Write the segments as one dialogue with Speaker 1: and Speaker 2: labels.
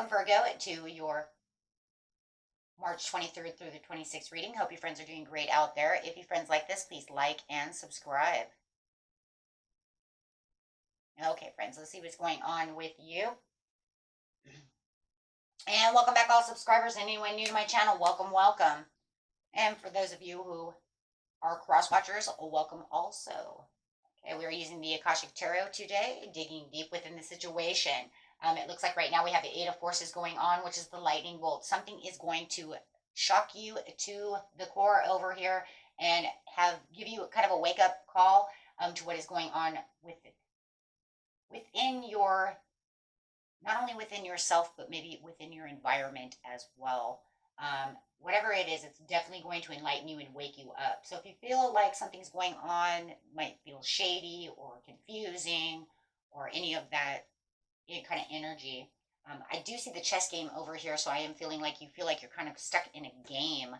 Speaker 1: Welcome, Virgo, to your March 23rd through the 26th reading. Hope your friends are doing great out there. If your friends like this, please like and subscribe. Okay, friends, let's see what's going on with you. And welcome back, all subscribers. Anyone new to my channel, welcome, welcome. And for those of you who are cross watchers, welcome also. Okay, we are using the Akashic Tarot today, digging deep within the situation. It looks like right now we have the Eight of Forces going on, which is the lightning bolt. Something is going to shock you to the core over here and give you kind of a wake-up call to what is going on within your, not only within yourself, but maybe within your environment as well. Whatever it is, it's definitely going to enlighten you and wake you up. So if you feel like something's going on, might feel shady or confusing or any of that kind of energy. I do see the chess game over here, so I am feeling like you feel like you're kind of stuck in a game.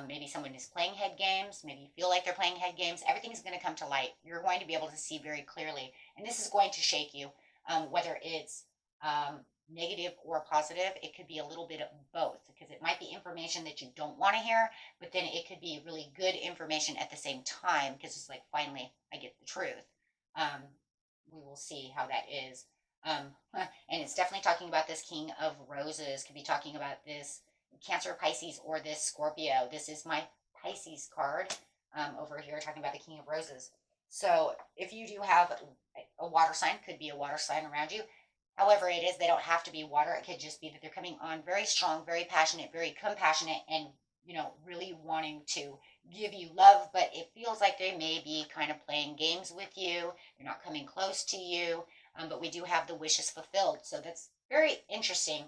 Speaker 1: Maybe someone is playing head games. Maybe you feel like they're playing head games. Everything is going to come to light. You're going to be able to see very clearly. And this is going to shake you, whether it's negative or positive. It could be a little bit of both, because it might be information that you don't want to hear, but then it could be really good information at the same time, because it's like, finally, I get the truth. We will see how that is. And it's definitely talking about this King of Roses. Could be talking about this Cancer, Pisces, or this Scorpio. This is my Pisces card over here, talking about the King of Roses. So if you do have a water sign, could be a water sign around you. However it is, they don't have to be water. It could just be that they're coming on very strong, very passionate, very compassionate, and, you know, really wanting to give you love, but it feels like they may be kind of playing games with you. They're not coming close to you. But we do have the wishes fulfilled. So that's very interesting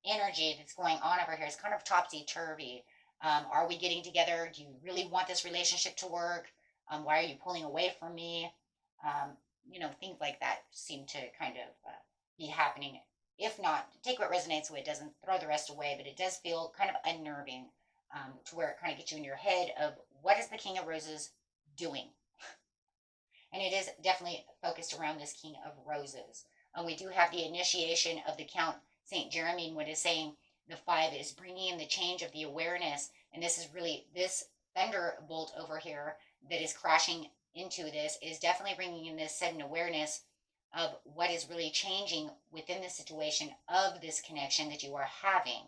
Speaker 1: energy that's going on over here. It's kind of topsy-turvy. Are we getting together? Do you really want this relationship to work? Why are you pulling away from me? You know, things like that seem to kind of be happening. If not, take what resonates with it. Doesn't throw the rest away, but it does feel kind of unnerving to where it kind of gets you in your head of what is the King of Roses doing? And it is definitely focused around this King of Roses. We do have the initiation of the Count St. Jeremy. What is saying the 5 is bringing in the change of the awareness. And this is really, this thunderbolt over here that is crashing into this is definitely bringing in this sudden awareness of what is really changing within the situation of this connection that you are having.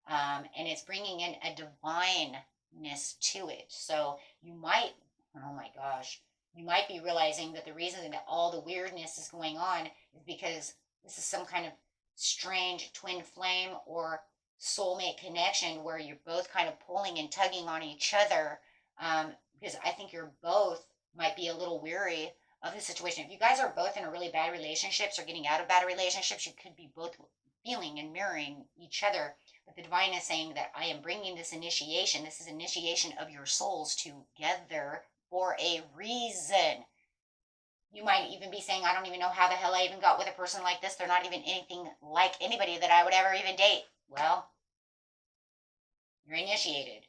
Speaker 1: And it's bringing in a divineness to it. So you might, oh my gosh, you might be realizing that the reason that all the weirdness is going on is because this is some kind of strange twin flame or soulmate connection where you're both kind of pulling and tugging on each other. Because I think you're both might be a little weary of the situation. If you guys are both in a really bad relationships or getting out of bad relationships, you could be both feeling and mirroring each other. But the divine is saying that I am bringing this initiation. This is initiation of your souls together for a reason. You might even be saying, I don't even know how the hell I even got with a person like this. They're not even anything like anybody that I would ever even date. Well, you're initiated.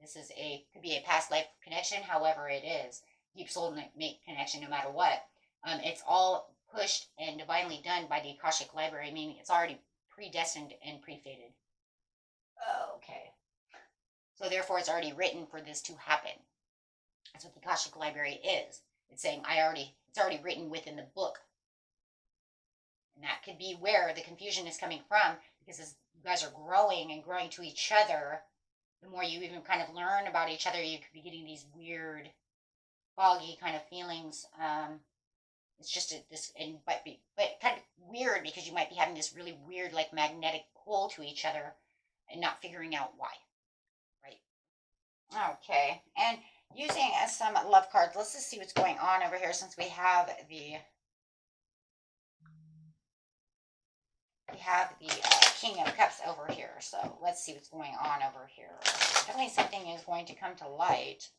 Speaker 1: This is could be a past life connection, however it is. Deep soul mate connection, no matter what. It's all pushed and divinely done by the Akashic Library, meaning it's already predestined and pre-fated. Okay. So therefore it's already written for this to happen. That's what the Akashic Library is. It's saying it's already written within the book. And that could be where the confusion is coming from, because as you guys are growing and growing to each other, the more you even kind of learn about each other, you could be getting these weird, foggy kind of feelings. It's just but kind of weird, because you might be having this really weird, like, magnetic pull to each other and not figuring out why. Right? Okay. And using some love cards, let's just see what's going on over here, since we have the King of Cups over here. So let's see what's going on over here. Definitely something is going to come to light.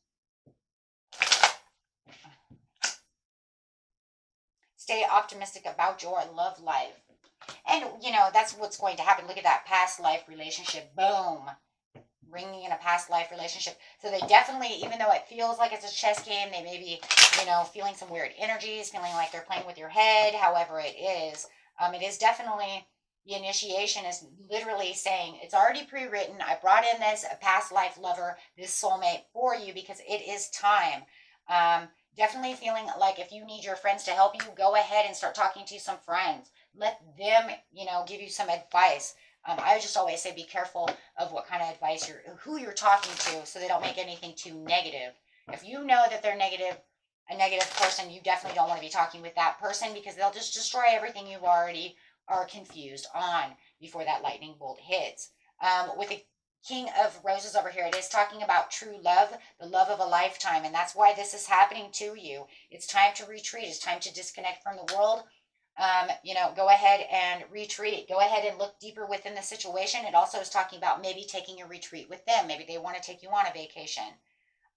Speaker 1: Stay optimistic about your love life. And, you know, that's what's going to happen. Look at that past life relationship. Boom. Bringing in a past life relationship. So they definitely, even though it feels like it's a chess game, they may be, you know, feeling some weird energies, feeling like they're playing with your head, however it is definitely, The initiation is literally saying it's already pre-written. I brought in this past life lover, this soulmate for you because it is time. Definitely feeling like if you need your friends to help you, go ahead and start talking to some friends. Let them, give you some advice. I just always say be careful of what kind of advice who you're talking to, so they don't make anything too negative. If you know that they're a negative person, you definitely don't want to be talking with that person because they'll just destroy everything you've already are confused on before that lightning bolt hits. With the King of Roses over here, it is talking about true love, the love of a lifetime, and that's why this is happening to you. It's time to retreat. It's time to disconnect from the world. Go ahead and retreat. Go ahead and look deeper within the situation. It also is talking about maybe taking a retreat with them. Maybe they want to take you on a vacation.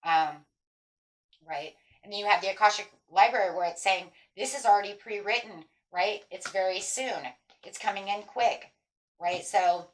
Speaker 1: Right? And then you have the Akashic Library where it's saying this is already pre-written, right? It's very soon. It's coming in quick, right? So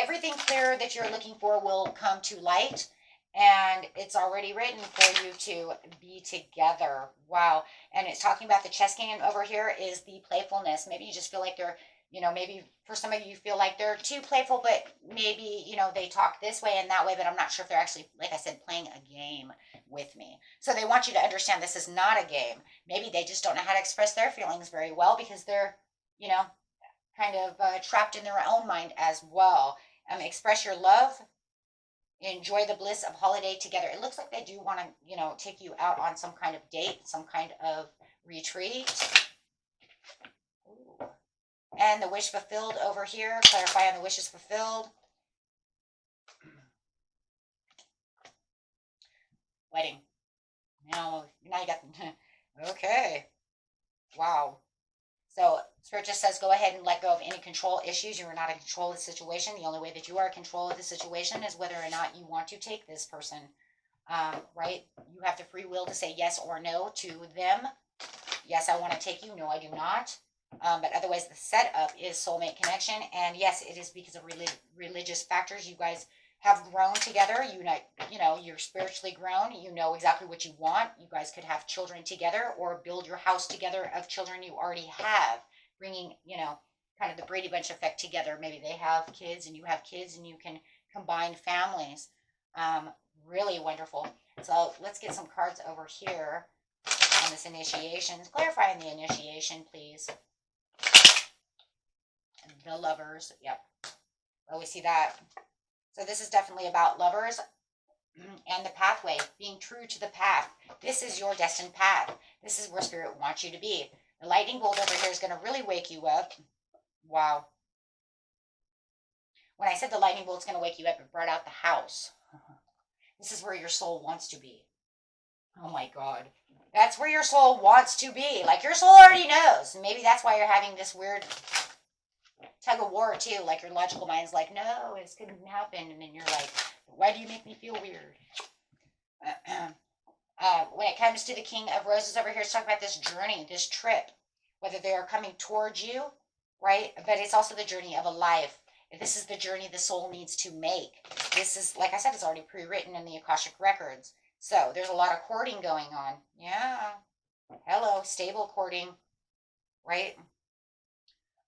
Speaker 1: everything clear that you're looking for will come to light, and it's already written for you to be together. Wow. And it's talking about the chess game over here is the playfulness. Maybe you just feel like they're, maybe for some of you feel like they're too playful, but maybe, they talk this way and that way, but I'm not sure if they're actually, like I said, playing a game with me. So they want you to understand this is not a game. Maybe they just don't know how to express their feelings very well because they're, kind of trapped in their own mind as well. Express your love. Enjoy the bliss of holiday together. It looks like they do want to, take you out on some kind of date, some kind of retreat. Ooh. And the wish fulfilled over here. Clarify on the wishes fulfilled. Wedding. Now you got, okay. Wow. So Spirit just says, go ahead and let go of any control issues. You are not in control of the situation. The only way that you are in control of the situation is whether or not you want to take this person, right? You have the free will to say yes or no to them. Yes, I want to take you. No, I do not. But otherwise, the setup is soulmate connection. And yes, it is because of religious factors. You guys have grown together. You're spiritually grown. You know exactly what you want. You guys could have children together or build your house together of children you already have, bringing, kind of the Brady Bunch effect together. Maybe they have kids and you have kids and you can combine families. Really wonderful. So let's get some cards over here on this initiation. Clarify the initiation, please. The lovers. Yep. Oh, we see that. So this is definitely about lovers and the pathway, being true to the path. This is your destined path. This is where Spirit wants you to be. The lightning bolt over here is going to really wake you up. Wow. When I said the lightning bolt's going to wake you up, it brought out the house. This is where your soul wants to be. Oh my God. That's where your soul wants to be. Like your soul already knows. Maybe that's why you're having this weird tug of war too. Like your logical mind's like, no, this couldn't happen. And then you're like, why do you make me feel weird? When it comes to the King of Roses over here, it's talking about this journey, this trip, whether they are coming towards you, right? But it's also the journey of a life. This is the journey the soul needs to make. This is, like I said, it's already pre-written in the Akashic Records. So there's a lot of courting going on. Yeah. Hello, stable courting, right?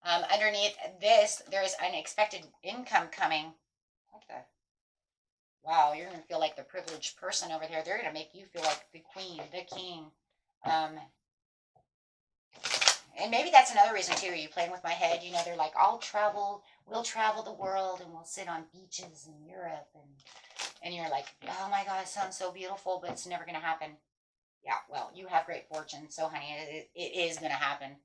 Speaker 1: Underneath this, there's unexpected income coming. What the? Wow, you're going to feel like the privileged person over there. They're going to make you feel like the queen, the king. And maybe that's another reason too. Are you playing with my head? They're like, we'll travel the world and we'll sit on beaches in Europe. And you're like, oh my God, it sounds so beautiful, but it's never going to happen. Yeah, well, you have great fortune. So honey, it is going to happen.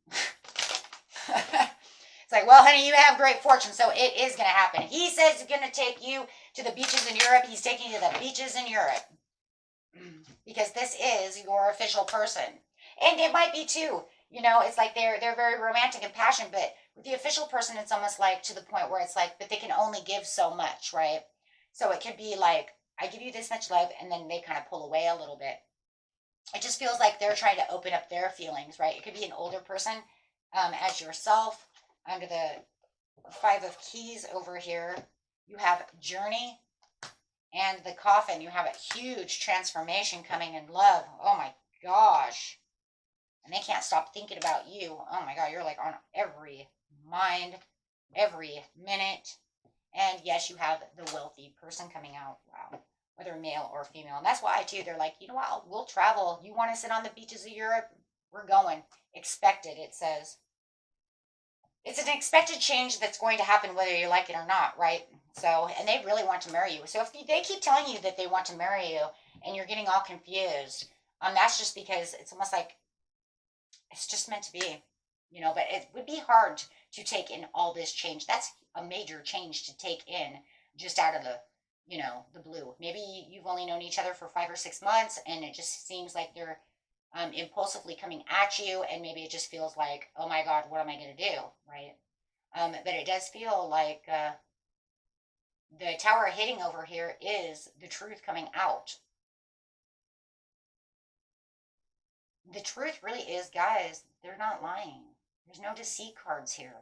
Speaker 1: It's like, well, honey, you have great fortune, so it is going to happen. He says he's going to take you to the beaches in Europe. He's taking you to the beaches in Europe. Because this is your official person. And it might be too. It's like they're very romantic and passionate, but with the official person, it's almost like to the point where it's like, but they can only give so much, right? So it could be like, I give you this much love, and then they kind of pull away a little bit. It just feels like they're trying to open up their feelings, right? It could be an older person as yourself. Under the Five of Keys over here, you have Journey and the Coffin. You have a huge transformation coming in love. Oh my gosh. And they can't stop thinking about you. Oh my God, you're like on every mind. every minute. And yes, you have the wealthy person coming out. Wow. Whether male or female. And that's why, too, they're like, you know what? We'll travel. You want to sit on the beaches of Europe? We're going. Expected, it says. It's an expected change that's going to happen whether you like it or not, right? So, and they really want to marry you. So if they keep telling you that they want to marry you and you're getting all confused, that's just because it's almost like it's just meant to be, but it would be hard to take in all this change. That's a major change to take in just out of the blue. Maybe you've only known each other for 5 or 6 months and it just seems like they're impulsively coming at you, and maybe it just feels like, oh my God, what am I going to do, right? But it does feel like the tower hitting over here is the truth coming out. The truth really is, guys, they're not lying. There's no deceit cards here.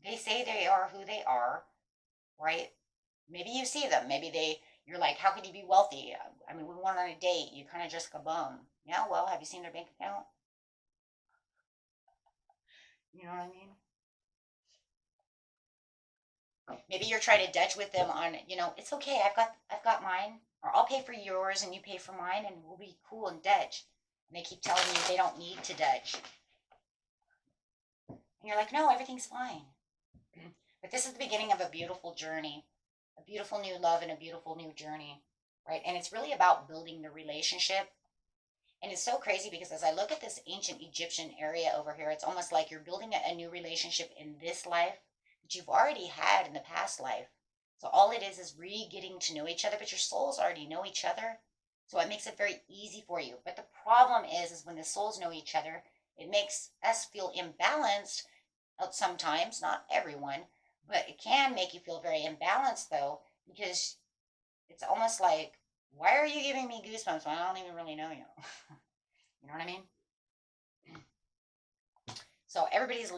Speaker 1: They say they are who they are, right? Maybe you see them. Maybe you're like, how could you be wealthy? I mean, we went on a date. You kind of just a bum. Yeah, well, have you seen their bank account? You know what I mean? Maybe you're trying to Dutch with them on, it's okay. I've got mine, or I'll pay for yours and you pay for mine, and we'll be cool and Dutch. And they keep telling you they don't need to Dutch, and you're like, no, everything's fine. But this is the beginning of a beautiful journey, a beautiful new love, and a beautiful new journey, right? And it's really about building the relationship. And it's so crazy because as I look at this ancient Egyptian area over here, it's almost like you're building a new relationship in this life that you've already had in the past life. So all it is re-getting to know each other, but your souls already know each other. So it makes it very easy for you. But the problem is when the souls know each other, it makes us feel imbalanced sometimes, not everyone, but it can make you feel very imbalanced though, because it's almost like, why are you giving me goosebumps when I don't even really know you? You know what I mean? So everybody's,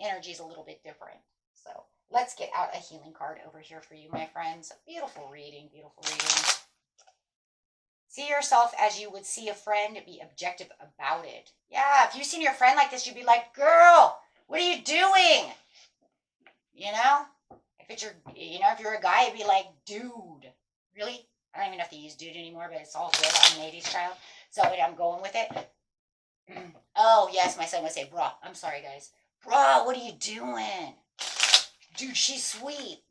Speaker 1: energy is a little bit different. So let's get out a healing card over here for you, my friends. Beautiful reading, beautiful reading. See yourself as you would see a friend. Be objective about it. Yeah, if you've seen your friend like this, you'd be like, girl, what are you doing? If you're a guy, it'd be like, dude, really? I don't even have to use dude anymore, but it's all good. I'm an 80s child, so I'm going with it. Oh, yes, my son would say, bruh. I'm sorry, guys. Bruh, what are you doing? Dude, she's sweet.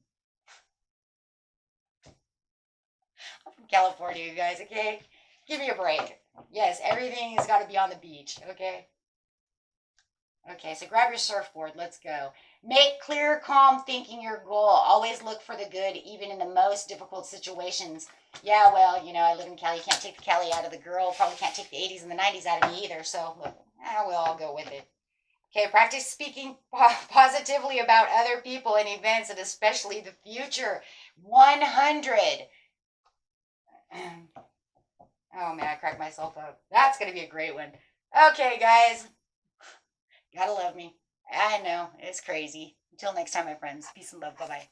Speaker 1: I'm from California, you guys, okay? Give me a break. Yes, everything has got to be on the beach, okay? Okay, so grab your surfboard. Let's go. Make clear, calm thinking your goal. Always look for the good, even in the most difficult situations. Yeah, well, I live in Cali. You can't take the Cali out of the girl. Probably can't take the 80s and the 90s out of me either. So, we'll all go with it. Okay, practice speaking positively about other people and events, and especially the future. 100. Oh, man, I cracked myself up. That's going to be a great one. Okay, guys. Gotta love me. I know, it's crazy. Until next time, my friends. Peace and love. Bye-bye.